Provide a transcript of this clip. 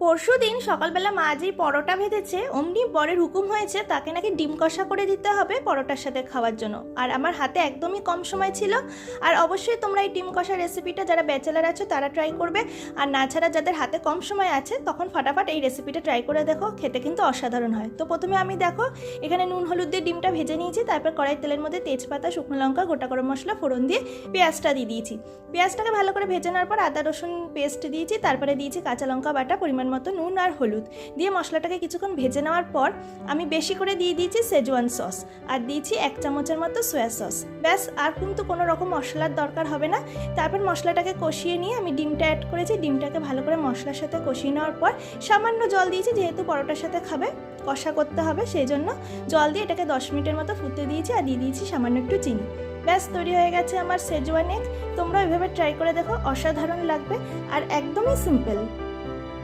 পরশুদিন সকালবেলা মা যেই পরোটা ভেজেছে অমনি বরের হুকুম হয়েছে তাকে নাকি ডিম কষা করে দিতে হবে পরোটার সাথে খাওয়ার জন্য। আর আমার হাতে একদমই কম সময় ছিল। আর অবশ্যই তোমরা এই ডিম কষা রেসিপিটা যারা ব্যাচেলার আছো তারা ট্রাই করবে, আর না ছাড়া যাদের হাতে কম সময় আছে তখন ফটাফট এই রেসিপিটা ট্রাই করে দেখো, খেতে কিন্তু অসাধারণ হয়। তো প্রথমে আমি দেখো এখানে নুন হলুদ দিয়ে ডিমটা ভেজে নিয়েছি, তারপর কড়াই তেলের মধ্যে তেজপাতা, শুকনো লঙ্কা, গোটা গরম মশলা ফোড়ন দিয়ে পেঁয়াজটা দিয়ে দিয়েছি। পেঁয়াজটাকে ভালো করে ভেজে নেওয়ার পর আদা রসুন পেস্ট দিয়েছি, তারপরে দিয়েছি কাঁচা লঙ্কা বাটা, পরিমাণ মতো নুন আর হলুদ দিয়ে মশলাটাকে কিছুক্ষণ ভেজে নেওয়ার পর আমি বেশি করে দিয়ে দিয়েছি সেজওয়ান সস আর দিয়েছি 1 চামচের মতো সয়া সস। ব্যাস, আর কিন্তু কোনো রকম মশলার দরকার হবে না। তারপর মশলাটাকে কষিয়ে নিয়ে আমি ডিমটা অ্যাড করেছি। ডিমটাকে ভালো করে মশলার সাথে কষিয়ে নেওয়ার পর সামান্য জল দিয়েছি, যেহেতু পরোটার সাথে খাবে কষা করতে হবে সেই জন্য জল দিয়ে এটাকে 10 মিনিটের মতো ফুটতে দিয়েছি আর দিয়ে দিয়েছি সামান্য একটু চিনি। ব্যাস, তৈরি হয়ে গেছে আমার সেজওয়ান এগ। তোমরা ওইভাবে ট্রাই করে দেখো, অসাধারণ লাগবে আর একদমই সিম্পল।